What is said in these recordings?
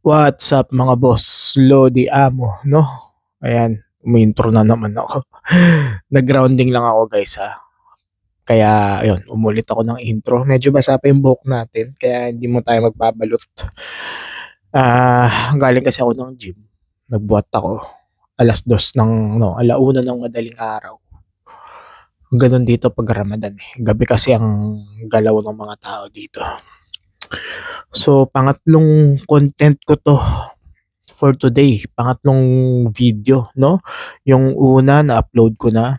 What's up mga boss? Lodi Amo, no? Ayan, umintro na naman ako. Nag-grounding lang ako guys ha. Kaya ayun, umulit ako ng intro. Medyo basa pa yung buhok natin, kaya hindi mo tayo magbabalot. Galing kasi ako ng gym. Nagbuhat ako. Alas 2 ng, no, alauna ng madaling araw. Ganun dito pag Ramadan eh. Gabi kasi ang galaw ng mga tao dito. So, pangatlong content ko to for today. Pangatlong video, no? Yung una na-upload ko na.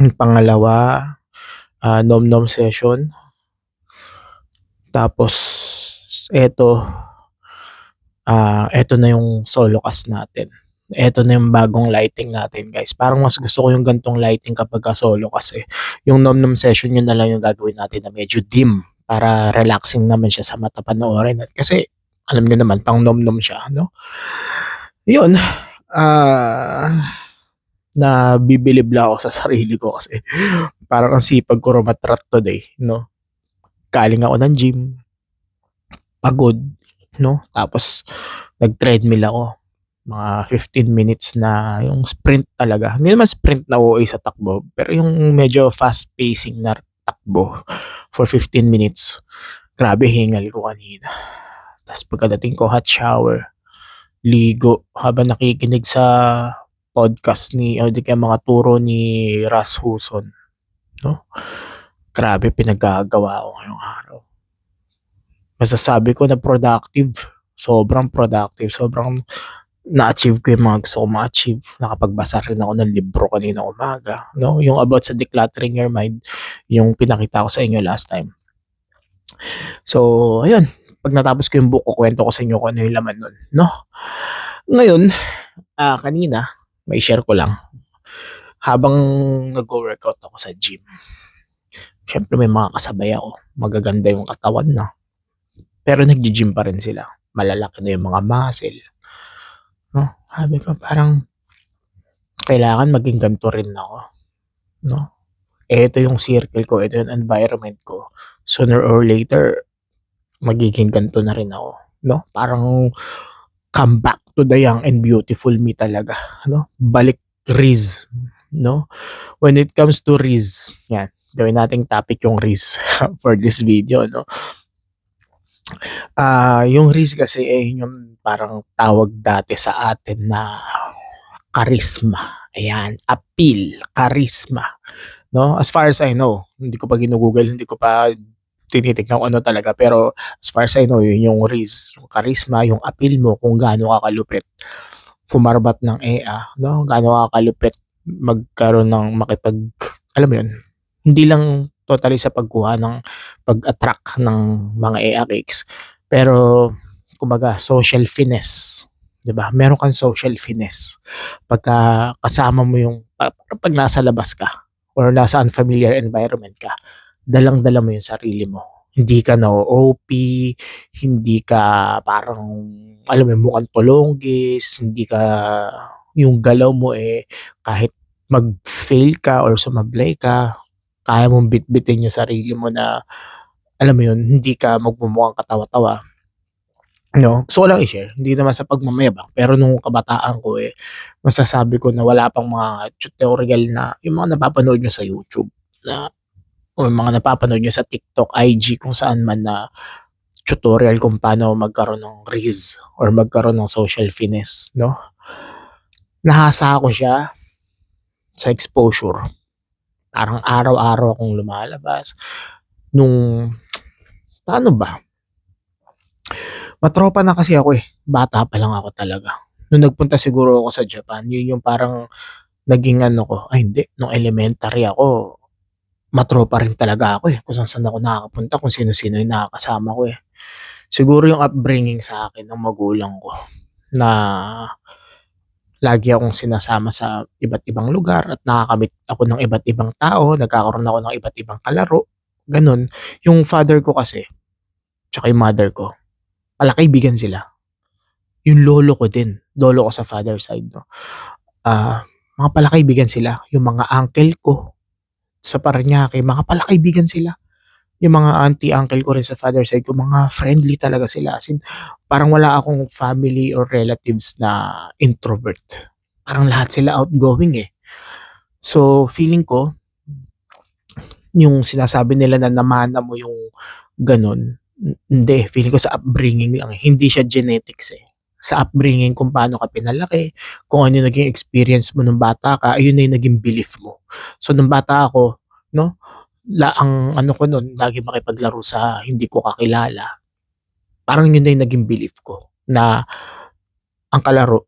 Yung pangalawa, nom-nom session. Tapos, eto na yung solo cast natin. Eto na yung bagong lighting natin, guys. Parang mas gusto ko yung gantong lighting kapag solo kasi. Yung nom-nom session yun na lang yung gagawin natin na medyo dim para relaxing naman siya sa mata panoorin. At kasi, alam niyo naman, pang nom-nom siya, no? Yun, nabibilib lang ako sa sarili ko kasi parang ang sipag ko rumatrat today, no? Galing ako ng gym, pagod, no? Tapos nag-treadmill ako. Mga 15 minutes na yung sprint talaga. Hindi naman sprint na OA sa takbo, pero yung medyo fast pacing na takbo for 15 minutes. Grabe, hingal ko kanina. Tapos pagkadating ko, hot shower, ligo, habang nakikinig sa podcast ni o di kaya mga turo ni Ras Huson, no? Grabe pinagagawa ko ngayong araw. Masasabi ko na productive. Sobrang productive. Sobrang na-achieve ko yung mga gusto ko ma-achieve. Nakapagbasa rin ako ng libro kanina umaga, no? Yung about sa decluttering your mind, yung pinakita ko sa inyo last time. So, ayun. Pag natapos ko yung book, kwento ko sa inyo kung ano yung laman nun, no? Ngayon, kanina, may share ko lang. Habang nag-workout ako sa gym, syempre may mga kasabay ako. Magaganda yung katawan na. Pero nag-gym pa rin sila. Malalaki na yung mga muscle. No? Sabi ko parang kailangan maging ganito rin ako. No? Ito yung circle ko, ito yung environment ko. Sooner or later, magiging ganito na rin ako. No? Parang come back to the young and beautiful me talaga. No? Balik Riz. No? When it comes to Riz, yan, gawin nating topic yung Riz for this video. No? Yung Riz kasi yung parang tawag dati sa atin na charisma. Ayan, appeal, charisma. No? As far as I know, hindi ko pa ginugugol, hindi ko pa tinitignan kung ano talaga. Pero as far as I know, yun yung Riz, yung charisma, yung appeal mo kung gaano ka kalupit. Fumarbat ng EA, no? Gaano ka kalupit magkaroon ng alam mo yun, hindi lang totally sa pagkuha ng pag-attract ng mga EA cakes. Pero, kumbaga, social finesse. 'Di ba? Meron kang social finesse. Pagka kasama mo yung, pag nasa labas ka, or nasa unfamiliar environment ka, dalang-dala mo yung sarili mo. Hindi ka na OP, hindi ka parang, alam mo, mukhang tolonggis, hindi ka, yung galaw mo kahit mag-fail ka or sumablay ka, kaya mong bitbitin yung sarili mo na, alam mo yun, hindi ka magmumukhang katawa-tawa. No, gusto ko lang i-share, hindi naman sa pagmamayabang, pero nung kabataan ko masasabi ko na wala pang mga tutorial na yung mga napapanood nyo sa YouTube na o yung mga napapanood nyo sa TikTok, IG, kung saan man na tutorial kung paano magkaroon ng Riz or magkaroon ng social finesse, no? Nahasa ko siya sa exposure. Parang araw-araw akong lumalabas. Nung, paano ba? Matropa na kasi ako bata pa lang ako talaga. Nung nagpunta siguro ako sa Japan, yun yung parang naging ano ko, ay hindi, nung elementary ako, matropa rin talaga ako kung saan ako nakakapunta, kung sino-sino yung nakakasama ko Siguro yung upbringing sa akin ng magulang ko na lagi akong sinasama sa iba't ibang lugar at nakakamit ako ng iba't ibang tao, nagkakaroon ako ng iba't ibang kalaro, ganun. Yung father ko kasi, tsaka yung mother ko, palakaibigan sila. Yung lolo ko din, lolo ko sa father side, no? Mga palakaibigan sila. Yung mga uncle ko sa Parañaque, mga palakaibigan sila. Yung mga auntie, uncle ko rin sa father side ko, mga friendly talaga sila. As in, parang wala akong family or relatives na introvert. Parang lahat sila outgoing eh. So, feeling ko, yung sinasabi nila na namana mo yung ganun, hindi. Feeling ko sa upbringing lang. Hindi siya genetics eh. Sa upbringing kung paano ka pinalaki, kung ano yung naging experience mo nung bata ka, ayun na yung naging belief mo. So, nung bata ako, no, ang ano ko nun, lagi makipaglaro sa hindi ko kakilala. Parang yun na yung naging belief ko na ang kalaro,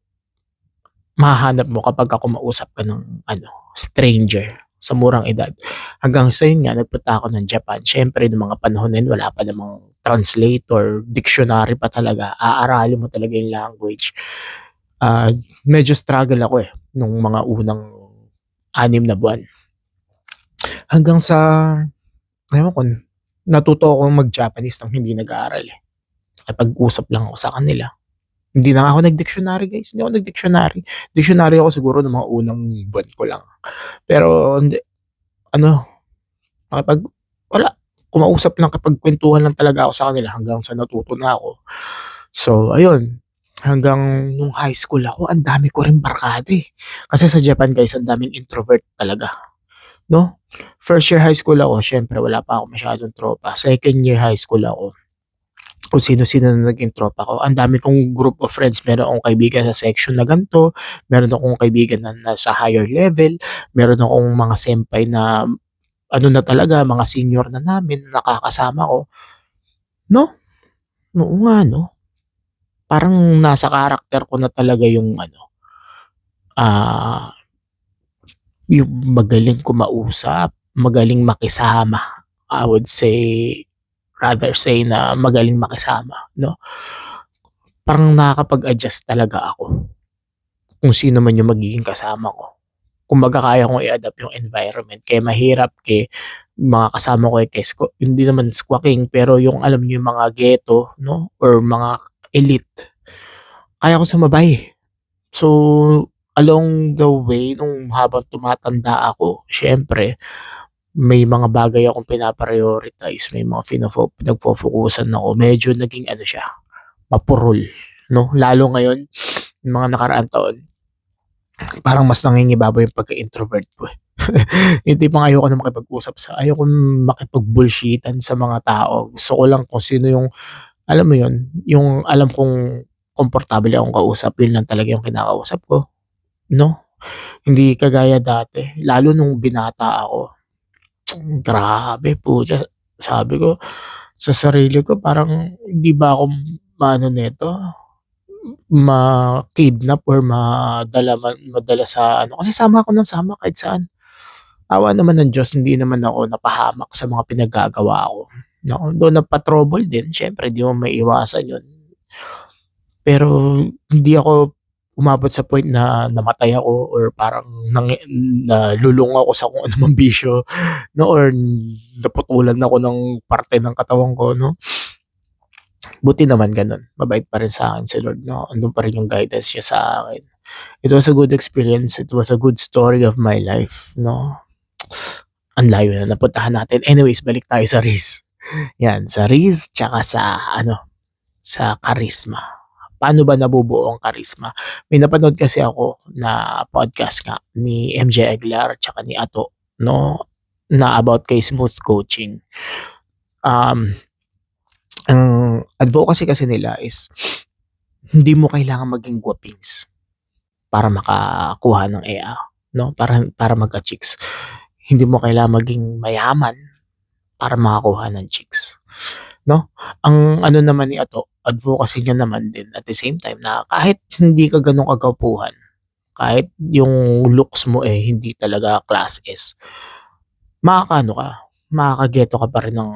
mahahanap mo kapag kumausap ka ng ano, stranger sa murang edad. Hanggang sa yun nga, nagpunta ako ng Japan. Siyempre, noong mga panahon na yun, wala pa namang translator, dictionary pa talaga. Aaralin mo talaga yung language. Ah, medyo struggle ako eh, nung mga unang 6 na buwan. Hanggang sa, ewan ko, natuto ako mag-Japanese nang hindi nag-aaral eh. Nakipag-usap lang ako sa kanila. Hindi na nga ako nag-dictionary guys, hindi ako nag-dictionary. Dictionary ako siguro ng mga unang buwan ko lang. Pero hindi, ano, makipag, wala, kumausap lang, kapagkwentuhan lang talaga ako sa kanila hanggang sa natuto na ako. So, ayun, hanggang nung high school ako, ang dami ko rin barkada eh. Kasi sa Japan guys, ang daming introvert talaga. No? First year high school ako, syempre wala pa ako masyadong tropa. Second year high school ako, kung sino-sino na naging tropa ko. Ang dami kong group of friends. Meron akong kaibigan sa section na ganito, meron akong kaibigan na nasa higher level, meron akong mga senpai na ano na talaga, mga senior na namin, nakakasama ko. No? Oo nga, no? Parang nasa karakter ko na talaga yung ano, ah, yung magaling kumausap, magaling makisama. I would rather say na magaling makisama, no? Parang nakakapag-adjust talaga ako kung sino man yung magiging kasama ko. Kumbaga kaya kong i-adapt yung environment. Kaya mahirap mga kasama ko hindi naman squawking, pero yung alam niyo yung mga ghetto, no? Or mga elite. Kaya ko sumabay. So, along the way, nung habang tumatanda ako, syempre, may mga bagay akong pinaprioritize, may mga pinagfo-focusan ako. Medyo naging ano siya, mapurol, no? Lalo ngayon, yung mga nakaraang taon, parang mas nangingibabaw yung pagka-introvert ko eh. Yung tipong ayoko makipag-bullshitan sa mga tao. Gusto ko lang kung sino yung, alam mo yun, yung alam kong komportable akong kausap, yun lang talaga yung kinakausap ko, no? Hindi kagaya dati, lalo nung binata ako, grabe putya, sabi ko sa sarili ko, parang hindi ba ako maano nito, ma-kidnap or madala sa ano, kasi sama ako ng sama kahit saan. Awa naman ng Diyos, hindi naman ako napahamak sa mga pinaggagawa ko, no? Though napa-trouble din, siyempre di mo maiiwasan yun. Pero hindi ako umabot sa point na namatay ako or parang nalulung ako sa kung anumang bisyo, no? Or naputulan ako ng parte ng katawan ko, no? Buti naman gano'n, mabait pa rin sa akin si Lord, no? Andun pa rin yung guidance niya sa akin. It was a good experience, it was a good story of my life, no? Ang layo na napuntahan natin. Anyways, balik tayo sa Riz. Yan, sa Riz tsaka sa ano, sa charisma. Paano ba nabubuo ang charisma? May napanood kasi ako na podcast nga ni MJ Aguilar tsaka ni Ato, no? Na about kay smooth coaching. Um, ang advocacy kasi nila is hindi mo kailangan maging gwapings para makakuha ng EA, no? Para magka-chicks. Hindi mo kailangan maging mayaman para makakuha ng chicks, no? Ang ano naman ni Ato, advocacy niya naman din at the same time na kahit hindi ka gano'n kagwapuhan, kahit yung looks mo eh hindi talaga class S, makakaano ka, makakageto ka pa rin ng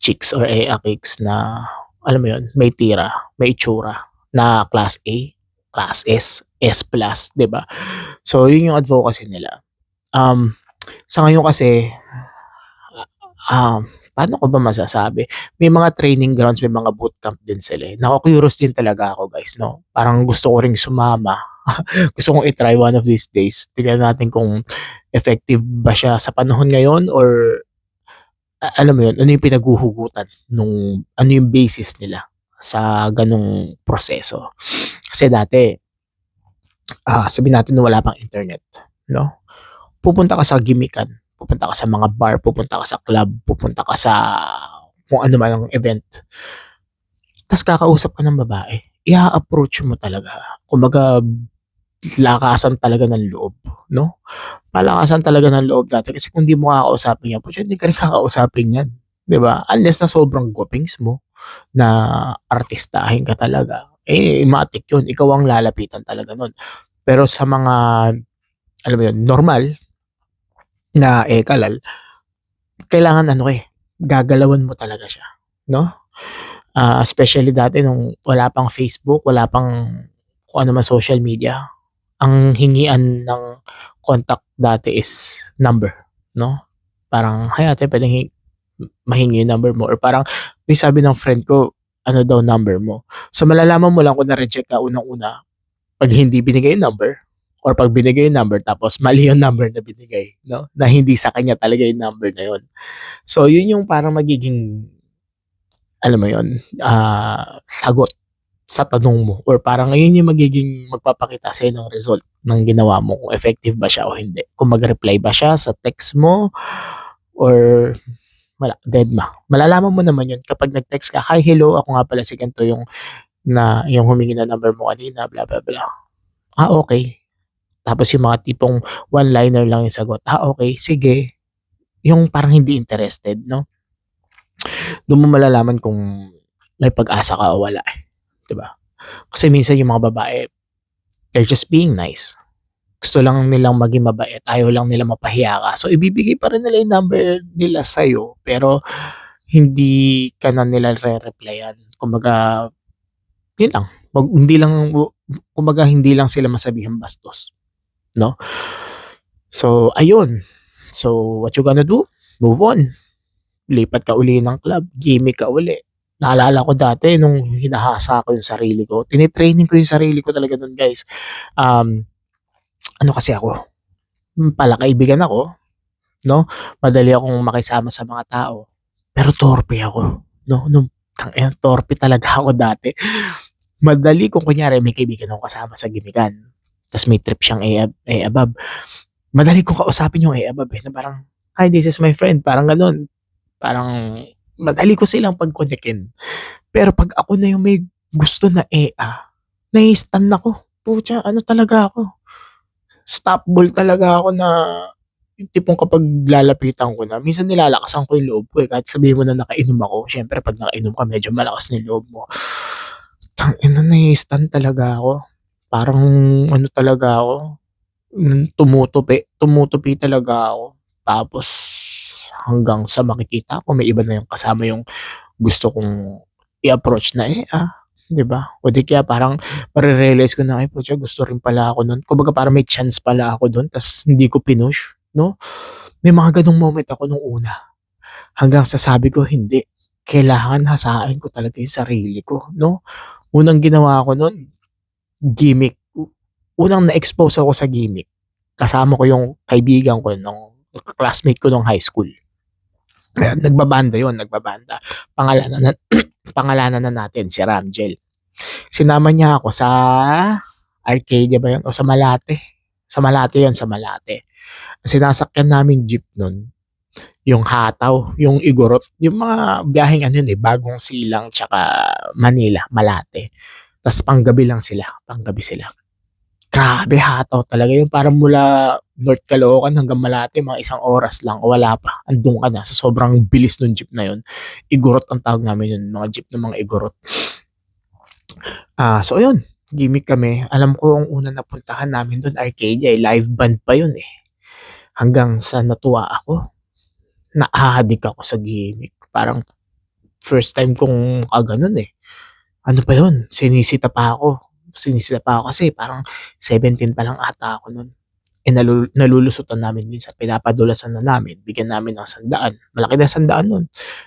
chicks or kicks na alam mo yun, may tira, may itsura na class A, class S, S+, 'di ba? So yun yung advocacy nila. Sa ngayon kasi, paano ko ba masasabi? May mga training grounds, may mga bootcamp din sila eh. Naku-curious din talaga ako guys, no? Parang gusto ko ring sumama. Gusto kong i-try one of these days. Tignan natin kung effective ba siya sa panahon ngayon or alam mo yun, ano yung pinaghuhugutan nung ano yung basis nila sa ganong proseso. Kasi dati, sabihin natin na wala pang internet, no? Pupunta ka sa gimikan, pupunta ka sa mga bar, pupunta ka sa club, pupunta ka sa kung ano man ang event. Tas kakausap ka ng babae, i-a-approach mo talaga. Kumbaga, lakasan talaga ng loob, 'no? Palakasan talaga ng loob dati kasi kung di mo kakausapin yan, putya hindi ka rin kakausapin yan, 'di ba? Unless na sobrang gwapings mo, na artistahin ka talaga, eh, matik yun, ikaw ang lalapitan talaga nun. Pero sa mga, alam mo yun, normal na kalal, kailangan ano gagalawan mo talaga siya, 'no? Especially dati nung wala pang Facebook, wala pang kung ano man social media, ang hingian ng contact dati is number, 'no? Parang, "Hi ate, puwedeng mahingi yung number mo," or parang, "Uy, sabi ng friend ko ano daw number mo." So, malalaman mo lang kung na-reject ka unang-una 'pag hindi binigay yung number or 'pag binigay yung number tapos mali yung number na binigay, 'no? Na hindi sa kanya talaga yung number na yun. So, yun yung parang magiging, alam mo yun, sagot sa tanong mo or parang ayun yung magiging magpapakita sa'yo ng result ng ginawa mo kung effective ba siya o hindi. Kung mag-reply ba siya sa text mo or wala, dedma. Malalaman mo naman yun kapag nag-text ka, "Hi, hello, ako nga pala si ganito yung humingi ng number mo kanina, blah, blah, blah." Okay. Tapos yung mga tipong one-liner lang yung sagot, okay, sige. Yung parang hindi interested, 'no? Dun mo malalaman kung may pag-asa ka o wala, 'di ba? Kasi minsan yung mga babae, they're just being nice. Gusto lang nilang maging mabait, ayaw lang nila mapahiya ka. So, ibibigay pa rin nila yung number nila sa'yo, pero hindi ka na nila re-replyan. Kumbaga, yun lang, hindi lang, kumbaga hindi lang sila masabihang bastos, 'no? So, ayun. So, what you gonna do? Move on. Lipat ka uli ng club, gimik ka uli. Naalala ko dati nung hinahasa ko yung sarili ko, tini-training ko yung sarili ko talaga nun, guys. Um, Ano kasi ako, palakaibigan ako, 'no, madali akong makisama sa mga tao, pero torpe ako, 'no, tangina torpe talaga ako dati. Madali kung kunyari may kaibigan akong kasama sa gimikan, ta's may trip siyang above, madali kong kausapin yung above, na parang, "Hi, this is my friend," parang gano'n. Parang madali ko silang pagkonyakin. Pero 'pag ako na yung may gusto na nai-stun ako. Putya ano talaga ako, stopball talaga ako na yung tipong kapag lalapitan ko na, minsan nilalakasan ko yung loob ko, kahit sabihin mo na nakainom ako, siyempre 'pag nakainom ka medyo malakas na yung loob mo. Tangina nai-stun talaga ako. Parang ano talaga ako, tumutupi talaga ako. Tapos hanggang sa makikita ko may iba na yung kasama yung gusto kong i-approach na, 'di ba? O di kaya parang mare-realize ko na, "Ay putya gusto rin pala ako nun." Kumbaga parang may chance pala ako dun ta's hindi ko pinush, 'no? May mga gano'ng moment ako nung una, hanggang sa sabi ko, "Hindi, kailangan hasain ko talaga yung sarili ko," 'no? Unang ginawa ko nun, gimik. Unang na-expose ako sa gimik, kasama ko yung kaibigan ko nung classmate ko nung high school. Ayan, nagbabanda yun, nagbabanda. Pangalanan na pangalanan na natin si Ramjel. Sinama niya ako sa Arcadia ba yun o sa Malate? Sa Malate yun, sa Malate. Ang sinasakyan naming jeep nun, yung Hataw, yung Igorot, yung mga biyaheng ano yun Bagong Silang tsaka Manila, Malate. Tas panggabi lang sila, panggabi sila. Grabe Hataw talaga yung parang mula North Caloocan hanggang Malate mga isang oras lang o wala pa, andun ka na sa sobrang bilis nung jeep na yun. Igorot ang tawag namin yun, mga jeep ng mga Igorot. So ayun, gimik kami. Alam ko ang unang napuntahan namin dun Arcadia, live band pa yun, hanggang sa natuwa ako, nahahadik ako sa gimik. Parang first time kong gano'n, Ano pa yun, sinisita pa ako kasi parang 17 pa lang ata ako nun. Nalulusutan namin minsan, pinapadulasan na namin, bigyan namin ng 100, malaki na 100 nun.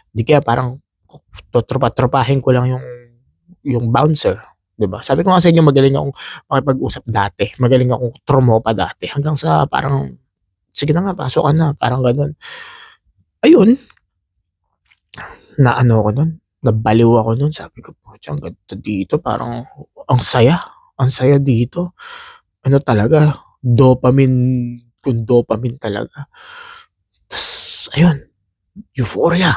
Di kaya parang tropa-tropahin ko lang yung bouncer, 'di ba? Sabi ko nga sa inyo magaling akong makipag-usap dati, magaling akong trumopa dati hanggang sa parang, "Sige na nga pasok ka na," parang gano'n. Ayun, Naano ako nun, nabaliw ako nun, sabi ko, "Putya ang ganda dito, parang ang saya, ang saya dito." Ano talaga, dopamine kung dopamine talaga. Tas ayun, euphoria,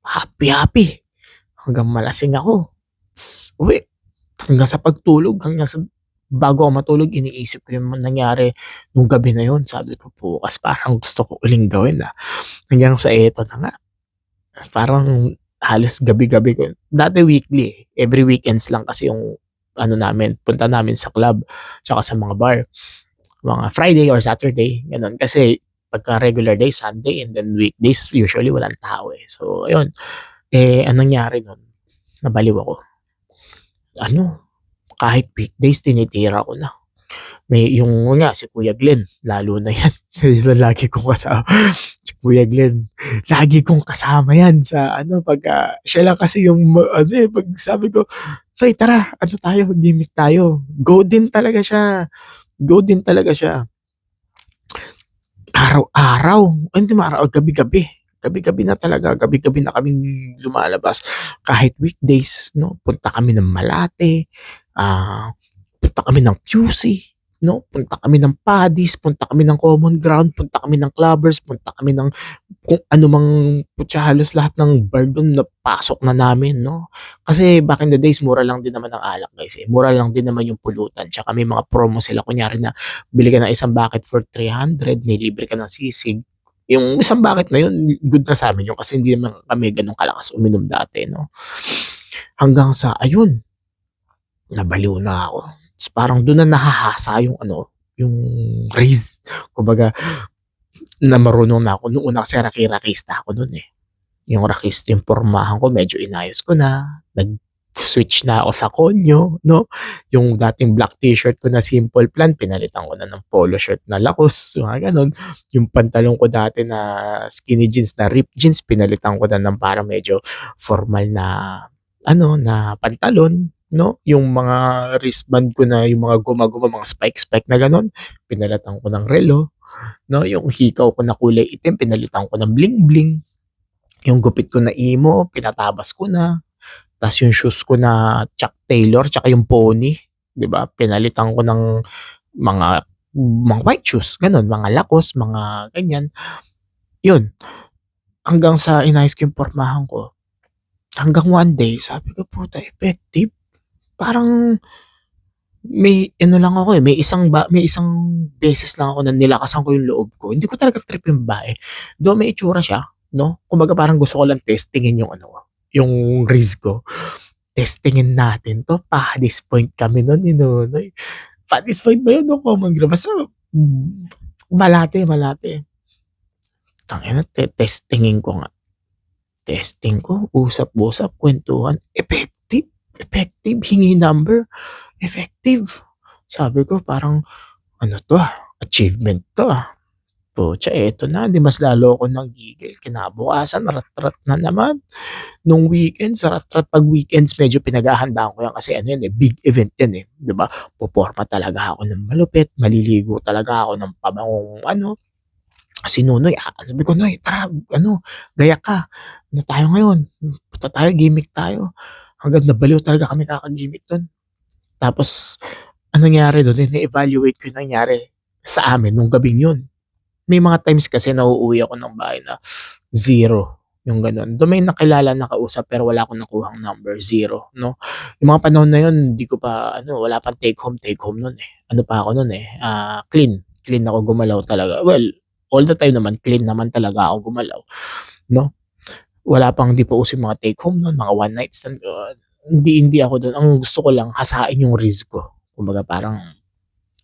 happy-happy, hanggang malasing ako, ta's uwi. Hanggang sa pagtulog, hanggang sa bago ako matulog iniisip ko yung nangyari nung gabi na yun. Sabi ko, "Bukas parang gusto ko uling gawin, hanggang sa eto na nga, parang halos gabi-gabi ko dati weekly, every weekends lang kasi yung ano namin, punta namin sa club tsaka sa mga bar. Mga Friday or Saturday, gano'n. Kasi pagka regular days, Sunday and then weekdays usually walang tao, eh. So ayun, anong nangyari nun, nabaliw ako. Ano, kahit weekdays tinitira ko na. May yung yun nga si Kuya Glenn, lalo na yan, isa lagi kong kasama si Kuya Glenn, lagi kong kasama yan sa ano pagka siya lang kasi yung ano, 'pag sabi ko, "Tay tara, ano tayo, gimik tayo." Go din talaga siya, go din talaga siya. Araw-araw, ay hindi naman araw, gabi-gabi. Gabi-gabi na talaga, gabi-gabi na kaming lumalabas. Kahit weekdays 'no, punta kami ng Malate, punta kami ng QC 'no, punta kami ng Paddy's, punta kami ng Common Ground, punta kami ng Clubbers, punta kami ng kung ano mang putya halos lahat ng bar dun napasok na namin 'no. Kasi back in the days mura lang din naman ang alak guys, eh, mura lang din naman yung pulutan tsaka may mga promo sila kunyari na bili ka ng isang bucket for 300 may libre ka ng sisig. Yung isang bucket na yun good na sa'min yun kasi hindi naman kami ganun kalakas uminom dati 'no. Hanggang sa ayun, nabaliw na ako. Ta's parang dun na nahahasa yung ano, yung race. Kumbaga na marunong na ako nung una kasi raki-rakista ako nun, eh. Yung rakista yung pormahan ko medyo inayos ko na, nag-switch na ako sa konyo 'no. Yung dating black t-shirt ko na Simple Plan pinalitan ko na ng polo shirt na Lacoste, yung mga gano'n. Yung pantalon ko dati na skinny jeans na ripped jeans pinalitan ko na ng parang medyo formal na ano, na pantalon 'no. Yung mga wristband ko na yung mga guma-guma, mga spike-spike na gano'n, pinalitan ko ng relo 'no. Yung hikaw ko na kulay itim pinalitan ko ng bling-bling. Yung gupit ko na emo, pinatabas ko na, ta's yung shoes ko na Chuck Taylor tsaka yung pony, 'di ba, pinalitan ko ng mga white shoes, gano'n, mga Lacoste, mga ganyan. 'Yun, hanggang sa inayos ko yung pormahan ko, hanggang one day sabi ko, "Puta effective." Parang may ano lang ako, eh, may isang beses lang ako na nilakasan ko yung loob ko. Hindi ko talaga trip yung babae, though may itsura siya 'no, kumbaga parang gusto ko lang testingin yung ano ko, yung risk ko. Testingin natin 'to, Paddy's Point kami nun ni Nonoy. Paddy's Point ba yun o Common Ground? Basta Malate, Malate. Tangina testingin ko nga, testing ko, usap-usap, kwentuhan, effective, effective, hingi number, effective. Sabi ko parang ano 'to, achievement 'to, Putya eto na, 'di mas lalo akong nanggigil. Kinabukasan rat-rat na naman. Nung weekends, rat-rat 'pag weekends medyo pinaghahandaan ko 'yan kasi ano 'yan, eh, big event 'yan, eh, 'di ba? Poporma talaga ako ng malupit, maliligo talaga ako ng pabangong ano, si Nonoy, sabi ko, "Noy tara ano, gayak ka, ano tayo ngayon, punta tayo, gimik tayo." Hanggang nabaliw talaga kami kakagimik dun. Tapos anong nangyari dun, ini-evaluate ko yung nangyari sa amin nung gabing yun. May mga times kasi na uuwi ako ng bahay na zero, yung gano'n. Though may nakilala na kausap pero wala akong nakuhang number, zero 'no. Yung mga panahon na yun hindi ko pa ano, wala pang take home nun, eh. Ano pa ako nun, eh, clean ako gumalaw talaga. Well, all the time naman clean naman talaga ako gumalaw 'no. Wala pang hindi pa uso yung mga take home nun, mga one night stand, hindi ako dun. Ang gusto ko lang hasain yung risk ko. Kumbaga parang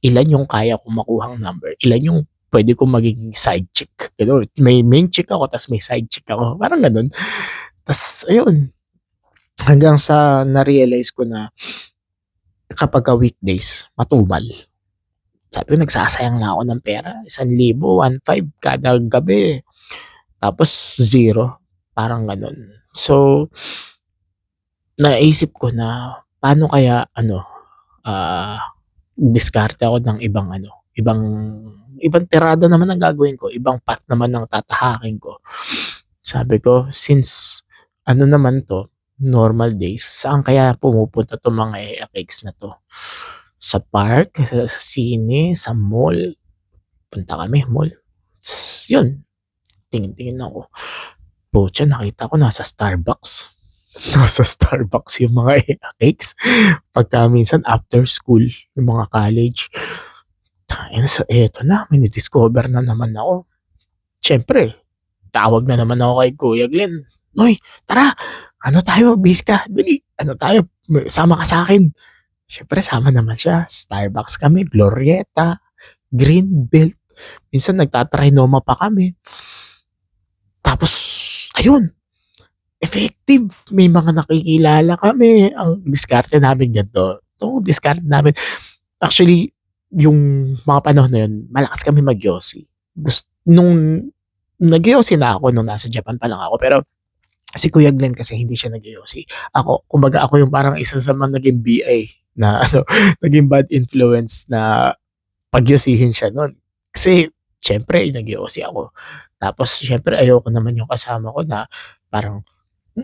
ilan yung kaya kong makuhang number, ilan yung puwede kong maging side chick, gano'n. May main chick ako ta's may side chick ako, parang gano'n. Ta's ayun, hanggang sa na-realize ko na kapagka weekdays matumal. Sabi ko nagsasayang na ako ng pera, 1,000, 1,500 kada gabi, tapos zero, parang gano'n. So, naisip ko na paano kaya ano, diskarte ako ng ibang ano, ibang tirada naman ang gagawin ko, ibang path naman ang tatahakin ko. Sabi ko since Ano naman 'to, normal days, saan kaya pumupunta 'tong mga e-cakes na 'to? Sa park, sa sine, sa mall, punta kami mall, yun, tingin-tingin ako, putya nakita ko nasa Starbucks. Nasa Starbucks yung mga e-cakes pagka minsan after school, yung mga college. Tangina so eto na, may na-discover na naman ako. Siyempre tawag na naman ako kay Kuya Glenn, "Uy tara, ano tayo bihis ka, dali, ano tayo, sama ka sa'kin." Siyempre sama naman siya, Starbucks kami, Glorietta, Greenbelt, minsan nagta-Trinoma pa kami. Tapos ayun, effective, may mga nakikilala kami, ang diskarte namin ganito, itong diskarte namin actually yung mga panahon na yun malakas kami mag-yosi. Nung nag-yosi na ako nung nasa Japan pa lang ako pero si Kuya Glenn kasi hindi siya nag-yosi. Ako, kumbaga ako yung parang isa sa mga naging BA na ano, naging bad influence na pagyosihin siya nun. Kasi siyempre nag-yosi ako. Tapos siyempre ayoko naman yung kasama ko na parang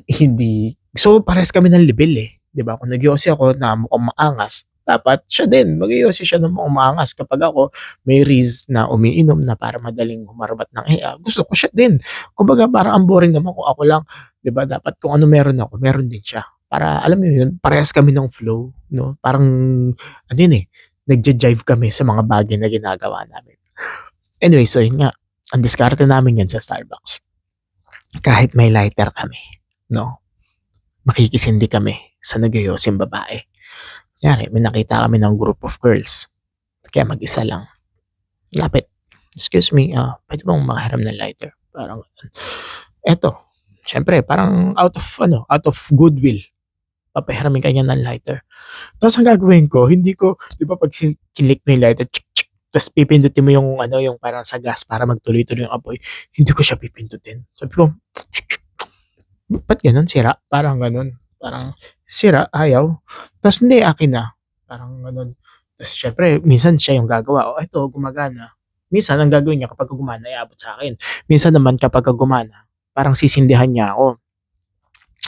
hindi so parehas kami ng level eh, 'di ba? Kung nagyosi ako na mukhang maangas, dapat siya din magyoyosi siya ng mukhang maangas. Kapag ako may riz na umiinom na para madaling humarbat ng hiya, gusto ko siya din. Kumbaga parang ang boring naman kung ako lang, 'di ba? Dapat kung ano meron ako, meron din siya. Para alam mo yun, parehas kami ng flow, 'no? Parang ano yun eh, nagja-jive kami sa mga bagay na ginagawa namin. Anyway, so yun nga, ang diskarte namin yan sa Starbucks. Kahit may lighter kami, 'no? Makikisindi kami sa nagyoyosing babae. Kunyari may nakita kami ng group of girls, kaya mag-isa lang, lapit, "Excuse me, puwede bang makahiram ng lighter?" Parang eto, siyempre parang out of goodwill, papahiramin ka niya ng lighter. Tapos ang gagawin ko, hindi ko 'di ba 'pag kinlik mo yung lighter, ta's pipindutin mo yung ano, yung parang sa gas para magtuloy-tuloy yung apoy, hindi ko siya pipindutin. Sabi ko, "Ba't gano'n, sira?" Parang gano'n. Parang, "Sira, ayaw?" Ta's, "Hindi, akin na." Parang gano'n. Ta's siyempre minsan siya yung gagawa, "Oh, eto gumagana." Minsan ang gagawin niya kapagka gumana iaabot sa'kin. Minsan naman kapagka gumana, parang sisindihan niya ako.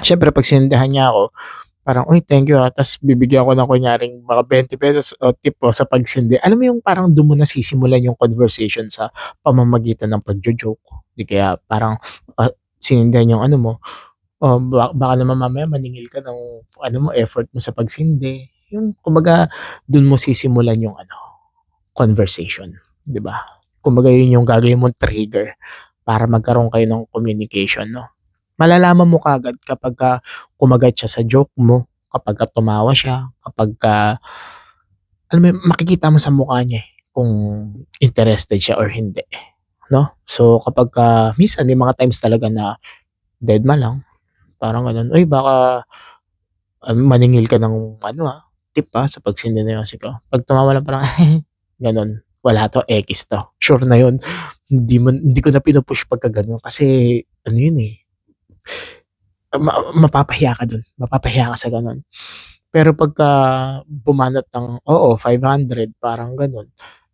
Siyempre 'pag sinindihan niya ako, parang, "Uy, thank you, ta's bibigyan ko ng kunyaring mga ₱20 o tip po sa pagsindi. Alam mo yung parang dun mo nasisimulan yung conversation sa pamamagitan ng pagjo-joke. Di kaya parang, sinindihan yung ano mo, baka naman mamaya maningil ka ng ano mo, effort mo sa pagsindi. Yung kumbaga dun mo sisimulan yung ano, conversation, 'di ba? Kumbaga yun yung gagawin mong trigger para magkaroon kayo ng communication, 'no? Malalaman mo kaagad kapagka kumagat siya sa joke mo, kapagka tumawa siya, kapagka alam mo yun, makikita mo sa mukha niya, eh, kung interested siya or hindi, 'no? So kapagka minsan may mga times talaga na dedma lang, parang gano'n, "Uy, baka maningil ka ng ano, tip, sa pagsineryoso ko." 'Pag tumawa lang parang gano'n, "Wala 'to, ekis 'to." Sure na 'yun, hindi ko na pinu-push pagka gano'n kasi ano 'yun, eh, mapapahiya ka dun, mapapahiya ka sa gano'n. Pero pagka bumanat ng, oo, 500 parang gano'n,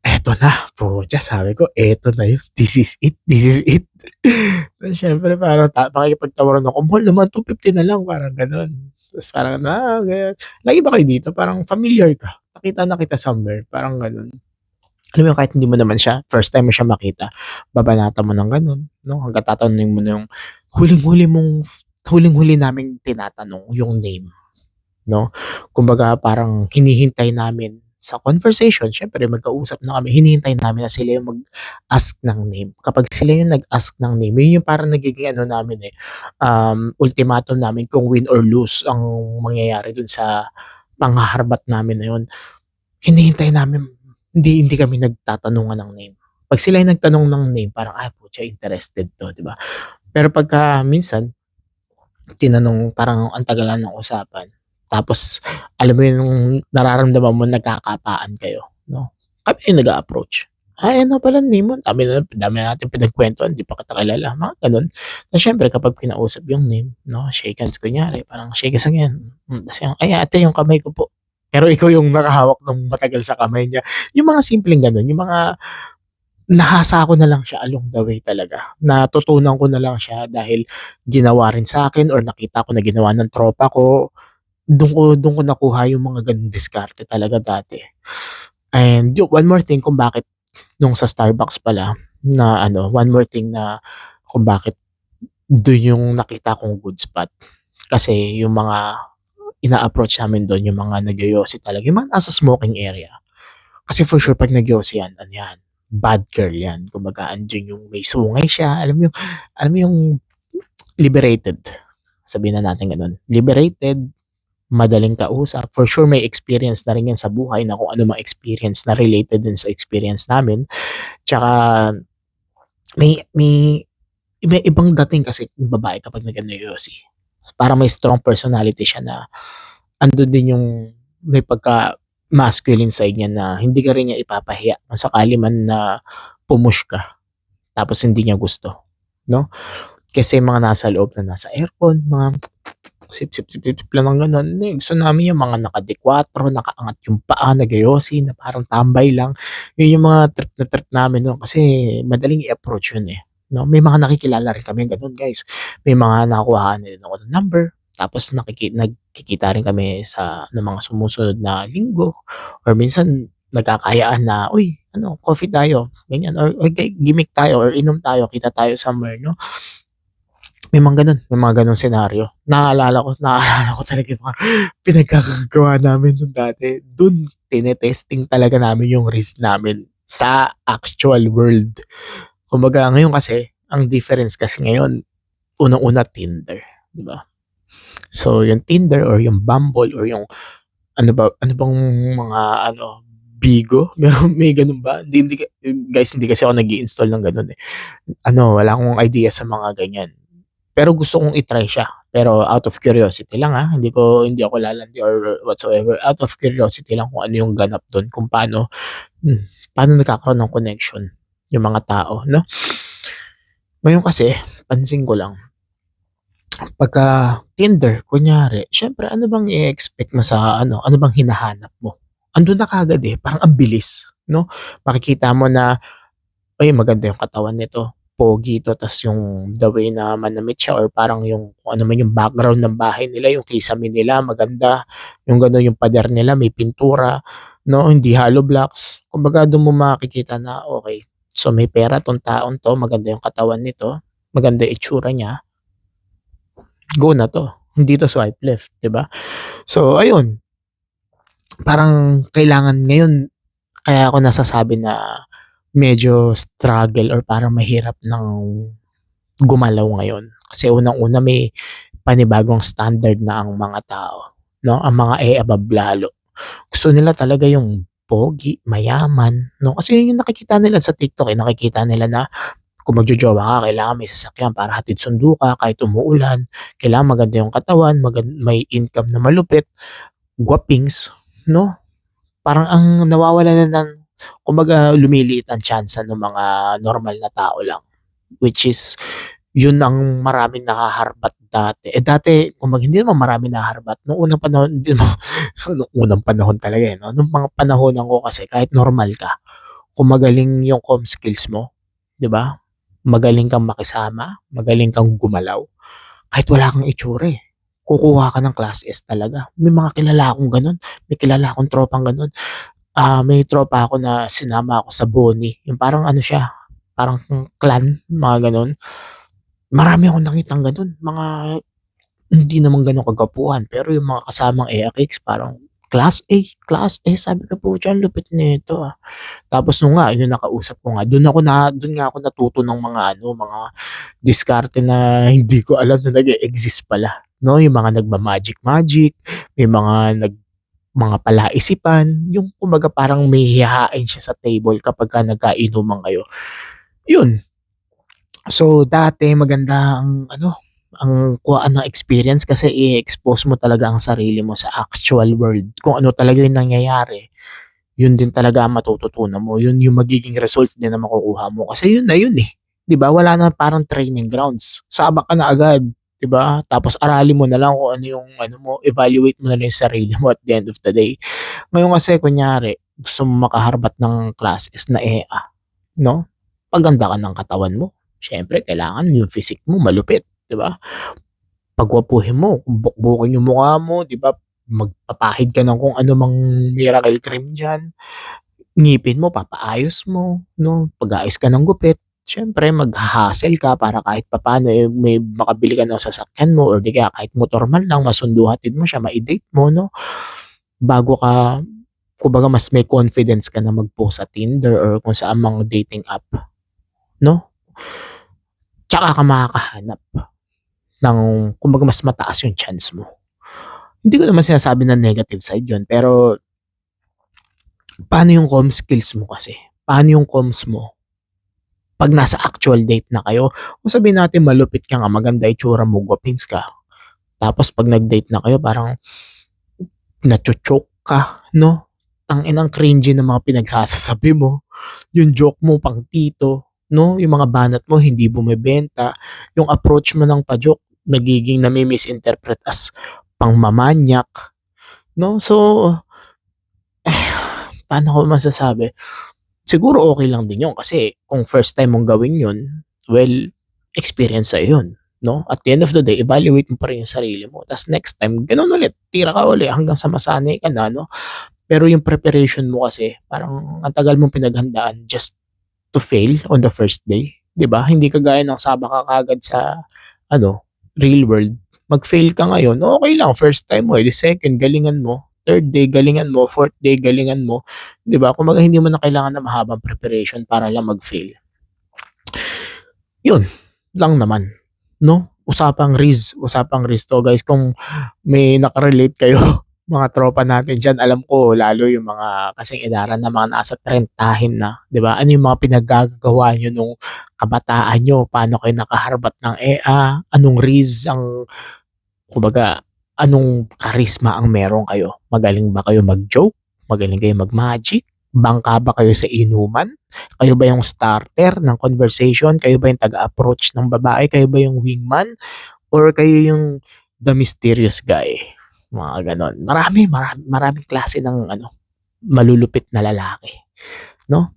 eto na, putya sabi ko, "Eto na 'yun, this is it, this is it." Tapos siyempre parang makikipagtawaran ako, "Mahal naman, 250 na lang." Parang gano'n. Tapos parang, ganyan. "Lagi ba kayo dito?" Parang, "Familiar ka, nakita na kita somewhere." Parang gano'n. Alam mo yun, kahit hindi mo naman siya first time mo siya makita, babanatan mo ng gano'n, 'no, hangga't tatanungin mo na yung huling-huli naming tinatanong yung name, 'no. Kumbaga parang hinihintay namin sa conversation, siyempre magkausap na kami, hinihintay namin na sila yung mag-ask ng name. Kapag sila yung nag-ask ng name, yun yung parang nagiging ano namin, ultimatum namin kung win or lose ang mangyayari dun sa panghaharbat namin na yun. Hinihintay namin, hindi kami nagtatanungan ng name. 'Pag sila yung nagtanong ng name parang, putya interested 'to, 'di ba? Pero pagka minsan tinanong, parang ang tagal na ng usapan, tapos alam mo yung nararamdaman mo nagkakapaan kayo, 'no? Kami yung nag-a-approach, ano pala name mo? Dami na nating pinagkuwentuhan, 'di pa kita kilala, mga gano'n. Tapos siyempre kapag kinausap yung name, 'no, shake hands kunyari, parang shake hands lang 'yan, ta's yung, "Ay ate yung kamay ko po." Pero ikaw yung nakahawak ng matagal sa kamay niya, yung mga simpleng gano'n, yung mga nahasa ko na lang siya along the way talaga. Natutunan ko na lang siya dahil ginawa rin sa akin or nakita ko na ginawa ng tropa ko. Dun ko nakuha yung mga gano'ng diskarte talaga dati. And one more thing kung bakit nung sa Starbucks pala na ano, one more thing na kung bakit dun yung nakita kong good spot. Kasi yung mga ina-approach namin dun, yung mga nagyoyosi talaga, yung mga nasa smoking area. Kasi for sure 'pag nagyosi yan, ano yan, bad girl yan. Kumbaga andun yung may sungay siya, alam mo yung liberated, sabihin na natin gano'n. Liberated, madaling kausap, for sure may experience na rin yan sa buhay na kung ano mang experience na related din sa experience namin. Tsaka may ibang dating kasi yung babae kapag nag-yosi. Parang may strong personality siya na andun din yung may pagka-masculine side niya na hindi ka rin niya ipapahiya kung sakali man na pumush ka tapos hindi niya gusto, 'no? Kasi mga nasa loob na nasa aircon, mga sip, sip, sip, sip, sip lang ng gano'n. Hindi, gusto namin yung mga naka-de-kuwatro, nakaangat yung paa, nag-yosi na parang tambay lang. Yun yung mga trip na trip namin no'n kasi madaling i-approach yun, eh, 'no? May mga nakikilala rin kaming gano'n, guys. May mga nakukuhaan din ako ng number, tapos nagkikita rin kami sa ng mga sumusunod na linggo or minsan nagkakayaan na, "Uy, ano, coffee tayo," ganyan, or gimik tayo or inom tayo, kita tayo somewhere, 'no? May mga gano'ng senaryo. Naalala ko talaga yung mga pinagkakagawa namin nung dati. Dun tine-testing talaga namin yung risk namin sa actual world. Kumbaga ngayon kasi, ang difference kasi ngayon, unang-una Tinder, 'di ba? So yung Tinder or yung Bumble or yung ano bang mga ano, Bigo, may gano'n ba? Hindi guys, hindi kasi ako nag-i-install ng gano'n, eh. Ano, wala akong idea sa mga ganyan. Pero gusto kong i-try siya. Pero out of curiosity lang, hindi ako lalandi or whatsoever. Out of curiosity lang kung ano yung ganap dun, kung paano nagkakaroon ng connection yung mga tao, 'no? Ngayon kasi pansin ko lang, pagka Tinder kunyari, siyempre ano bang i-expect mo sa ano, ano bang hinahanap mo? Andun na kaagad, eh, parang ang bilis, 'no? Makikita mo na, "Uy, maganda yung katawan nito, pogi 'to," tas yung the way na manamit siya or parang yung kung ano man yung background ng bahay nila, yung kisame nila maganda, yung gano'n, yung pader nila may pintura, 'no, hindi hollow blocks. Kumbaga dun mo makikita na, okey, so may pera 'tong taong 'to, maganda yung katawan nito, maganda yung itsura niya, go na 'to, hindi 'to swipe left, 'di ba? So ayun, parang kailangan ngayon kaya ako nasasabi na medyo struggle or parang mahirap ng gumalaw ngayon. Kasi unang-una may panibagong standard na ang mga tao, 'no, ang mga above lalo. Gusto nila talaga yung pogi, mayaman, 'no, kasi yun yung nakikita nila sa TikTok, eh, nakikita nila na kung magjojowa ka kailangan may sasakyan para hatid sundo ka kahit umuulan, kailangan maganda yung katawan, may income na malupit, gwapings, 'no? Parang ang nawawalan na ng kumbaga lumiliit ang tyansa ng mga normal na tao lang, which is yun ang maraming nahaharbat dati. Eh, dati kumbaga hindi naman maraming nahaharbat nung unang panahon hindi naman so nung unang panahon talaga, eh, 'no? Nung mga panahonan ko kasi kahit normal ka, kung magaling yung comm skills mo, 'di ba? Magaling kang makisama, magaling kang gumalaw, kahit wala kang itsura, eh, kukuha ka ng class S talaga. May mga kilala akong gano'n, may kilala akong tropang gano'n. May tropa ako na sinama ako sa BONI, yung parang ano siya, parang clan, mga gano'n. Marami akong nakitang gano'n, mga hindi naman gano'n kagwapuhan, pero yung mga kasamang AX parang class A, sabi ko, "Pucha ang lupit nito, ah." Tapos nung nga yung nakausap ko nga, dun nga ako natuto ng mga ano, mga diskarte na hindi ko alam na nag-e-exist pala, 'no, yung mga nagma-magic-magic, may mga palaisipan, yung kumbaga parang may hihahain siya sa table kapagka nagkainuman kayo, yun. So, dati maganda ang ano, ang kuhaan ng experience kasi i-expose mo talaga ang sarili mo sa actual world. Kung ano talaga yung nangyayari, yun din talaga ang matututunan mo. Yun yung magiging result din na makukuha mo. Kasi yun na yun, eh. 'Di ba? Wala na parang training grounds. Sabak ka na agad, 'di ba? Tapos aralin mo na lang kung ano yung ano mo, evaluate mo na lang yung sarili mo at the end of the day. Ngayon kasi kunyari, gusto mo makaharbat ng classes na EA, 'no? paganda ka ng katawan mo. Siyempre kailangan yung physique mo malupit, 'di ba? Pagwapuhin mo, bukbukin yung mukha mo, 'di ba? Magpapahid ka ng kung ano mang miracle cream diyan. Ngipin mo papaayos mo, 'no? Pag-aayos ka ng gupit, siyempre magha-hustle ka para kahit papaano, eh, may makabili ka ng sasakyan mo or di kaya kahit motor man lang masundo hatid mo siya, mai-date mo, 'no? Bago ka kumbaga mas may confidence ka na mag-post sa Tinder or kung saan mang dating app, 'no? Tsaka ka makakahanap ng kumbaga mas mataas yung chance mo. Hindi ko naman sinasabi na negative side yun, pero paano yung comm skills mo kasi? Paano yung comms mo 'pag nasa actual date na kayo? Kung sabihin natin malupit ka nga, maganda itsura mo, gwapings ka, tapos 'pag nag-date na kayo parang nacho-choke ka, 'no? Tang-inang cringy ng mga pinagsasabi mo, yung joke mo pang tito, 'no? Yung mga banat mo hindi bumebenta, yung approach mo ng pa-joke nagiging nami-misinterpret as pangmamanyak, 'no? So, paano ko masasabi? Siguro okey lang din yun kasi kung first time mong gawin yun, well, experience sa'yo yun, 'no? At the end of the day, evaluate mo pa rin yung sarili mo ta's next time gano'n ulit, tira ka uli hanggang sa masanay ka na, 'no? Pero yung preparation mo kasi parang ang tagal mong pinaghandaan just to fail on the first day, 'di ba? Hindi kagaya ng sabak ka kaagad sa ano, real world. Mag-fail ka ngayon, okey lang first time mo, eh, di second galingan mo, third day galingan mo, fourth day galingan mo, 'di ba? Kumbaga hindi mo na kailangan ng mahabang preparation para lang mag-fail. Yun lang naman, 'no? Usapang risk 'to guys, kung may naka-relate kayo mga tropa natin diyan, alam ko lalo yung mga kasing edaran na mga nasa trentahin na, 'di ba? Ano yung mga pinaggagawa niyo nung kabataan niyo? Paano kayo nakaharbat ng EA? Anong risk ang kumbaga, anong charisma ang meron kayo? Magaling ba kayo mag-joke? Magaling kayo mag-magic? Bangka ba kayo sa inuman? Kayo ba yung starter ng conversation? Kayo ba yung taga-approach ng babae? Kayo ba yung wingman? Or kayo yung the mysterious guy? Mga gano'n. Maraming klase ng ano, malulupit na lalaki, 'no?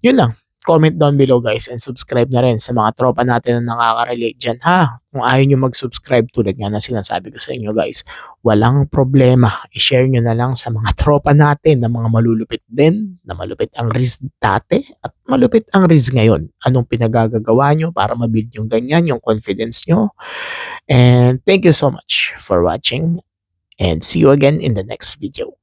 Yun lang. Comment down below guys and subscribe na rin sa mga tropa natin na nakaka-relate diyan ha. Kung ayaw niyo mag-subscribe tulad nga ng sinasabi ko sa inyo guys, walang problema. I-share niyo na lang sa mga tropa natin na mga malulupit din, na malupit ang risk dati at malupit ang risk ngayon. Anong pinagagagawa niyo para ma-build yung ganyan, yung confidence niyo. And thank you so much for watching and see you again in the next video.